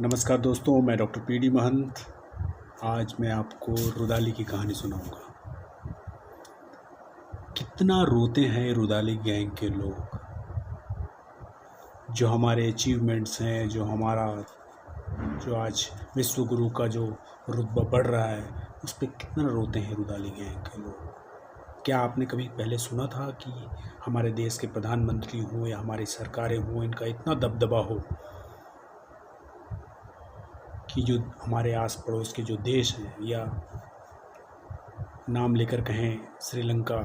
नमस्कार दोस्तों, मैं डॉक्टर पी.डी. महंत। आज मैं आपको रुदाली की कहानी सुनाऊंगा। कितना रोते हैं रुदाली गैंग के लोग। जो हमारे अचीवमेंट्स हैं, जो आज विश्व गुरु का जो रुतबा बढ़ रहा है, उस पर कितना रोते हैं रुदाली गैंग के लोग। क्या आपने कभी पहले सुना था कि हमारे देश के प्रधानमंत्री हों या हमारी सरकारें हों, इनका इतना दबदबा हो कि जो हमारे आस पड़ोस के जो देश हैं, या नाम लेकर कहें श्रीलंका,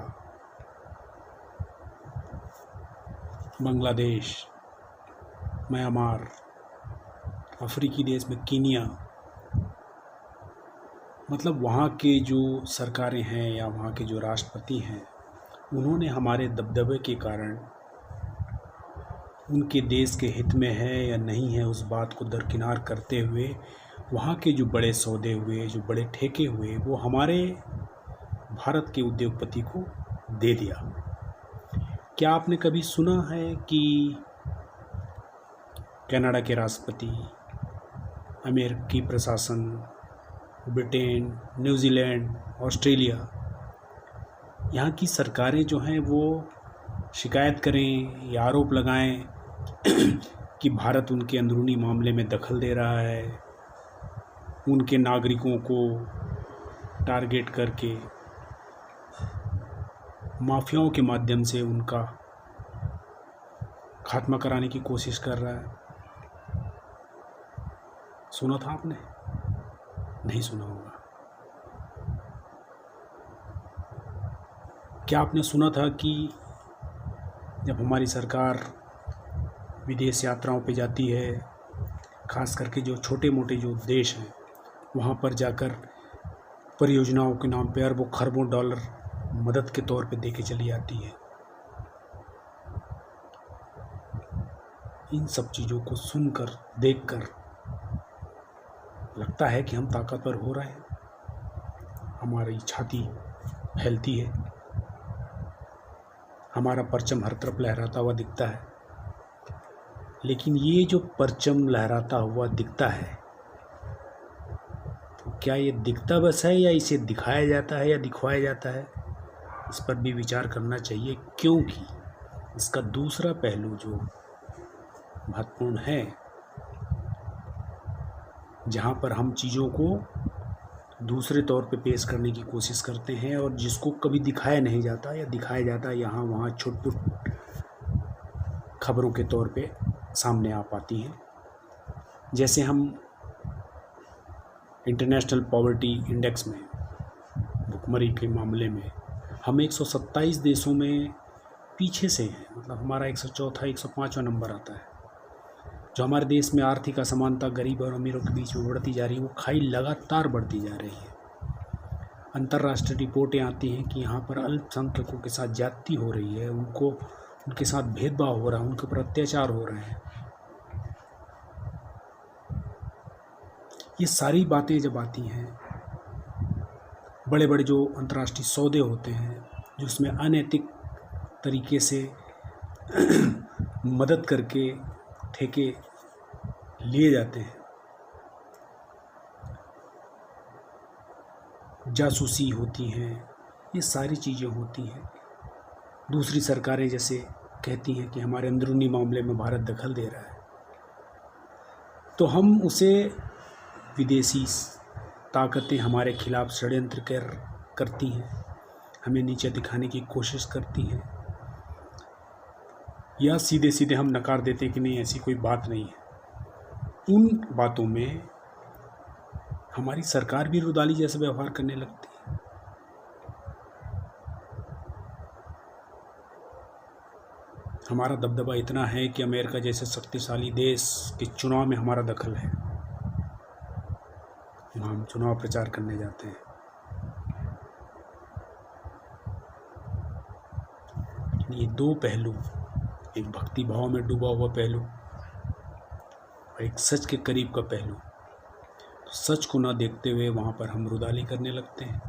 बांग्लादेश, म्यांमार, अफ्रीकी देश में कीनिया, मतलब वहाँ के जो सरकारें हैं या वहाँ के जो राष्ट्रपति हैं, उन्होंने हमारे दबदबे के कारण उनके देश के हित में है या नहीं है, उस बात को दरकिनार करते हुए वहाँ के जो बड़े सौदे हुए, जो बड़े ठेके हुए, वो हमारे भारत के उद्योगपति को दे दिया। क्या आपने कभी सुना है कि कनाडा के राष्ट्रपति, अमेरिकी प्रशासन, ब्रिटेन, न्यूजीलैंड, ऑस्ट्रेलिया, यहाँ की सरकारें जो हैं वो शिकायत करें या आरोप लगाएं कि भारत उनके अंदरूनी मामले में दखल दे रहा है, उनके नागरिकों को टारगेट करके माफियाओं के माध्यम से उनका खात्मा कराने की कोशिश कर रहा है। सुना था आपने? नहीं सुना होगा। क्या आपने सुना था कि जब हमारी सरकार विदेश यात्राओं पे जाती है, खास करके जो छोटे मोटे जो देश हैं, वहाँ पर जाकर परियोजनाओं के नाम पे अरबों खरबों डॉलर मदद के तौर पे दे के चली आती है। इन सब चीज़ों को सुनकर, देखकर लगता है कि हम ताकतवर हो रहे हैं, हमारी छाती फैलती है, हमारा परचम हर तरफ लहराता हुआ दिखता है। लेकिन ये जो परचम लहराता हुआ दिखता है, तो क्या ये दिखता बस है या इसे दिखाया जाता है या दिखवाया जाता है? इस पर भी विचार करना चाहिए, क्योंकि इसका दूसरा पहलू जो महत्वपूर्ण है, जहाँ पर हम चीज़ों को दूसरे तौर पे पेश करने की कोशिश करते हैं और जिसको कभी दिखाया नहीं जाता या दिखाया जाता है यहाँ वहाँ छुट-पुट खबरों के तौर पे सामने आ पाती हैं। जैसे हम इंटरनेशनल पॉवर्टी इंडेक्स में, भुखमरी के मामले में हम 127 देशों में पीछे से हैं। मतलब हमारा 104, 105वां नंबर आता है। जो हमारे देश में आर्थिक असमानता गरीब और अमीरों के बीच में बढ़ती जा रही है, वो खाई लगातार बढ़ती जा रही है। अंतर्राष्ट्रीय रिपोर्टें आती हैं कि यहाँ पर अल्पसंख्यकों के साथ ज्यादती हो रही है, उनके साथ भेदभाव हो रहा है, उनके ऊपर अत्याचार हो रहे हैं। ये सारी बातें जब आती हैं, बड़े बड़े जो अंतर्राष्ट्रीय सौदे होते हैं, जिसमें अनैतिक तरीके से मदद करके ठेके लिए जाते हैं, जासूसी होती हैं, ये सारी चीज़ें होती हैं। दूसरी सरकारें जैसे कहती हैं कि हमारे अंदरूनी मामले में भारत दखल दे रहा है, तो हम उसे विदेशी ताकतें हमारे खिलाफ षड्यंत्र करती हैं, हमें नीचे दिखाने की कोशिश करती हैं, या सीधे सीधे हम नकार देते हैं कि नहीं, ऐसी कोई बात नहीं है। उन बातों में हमारी सरकार भी रुदाली जैसा व्यवहार करने लगती है। हमारा दबदबा इतना है कि अमेरिका जैसे शक्तिशाली देश के चुनाव में हमारा दखल है। हम चुनाव प्रचार करने जाते हैं, ये दो पहलू, एक भक्ति भाव में डूबा हुआ पहलू और एक सच के करीब का पहलू, तो सच को ना देखते हुए वहाँ पर हम रुदाली करने लगते हैं।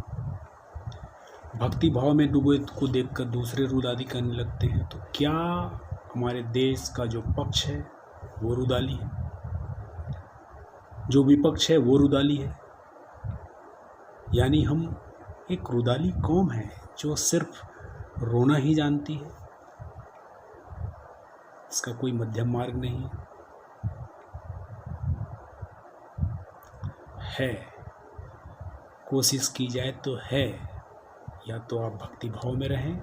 भक्ति भाव में डूबे को देखकर दूसरे रुदाली करने लगते हैं। तो क्या हमारे देश का जो पक्ष है वो रुदाली है? जो विपक्ष है वो रुदाली है। यानी हम एक रुदाली कौम है जो सिर्फ रोना ही जानती है, इसका कोई मध्यम मार्ग नहीं है। कोशिश की जाए तो है, या तो आप भक्ति भाव में रहें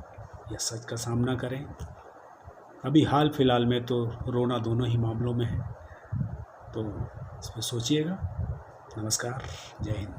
या सच का सामना करें। अभी हाल फिलहाल में तो रोना दोनों ही मामलों में है, तो इसमें सोचिएगा। नमस्कार, जय हिंद।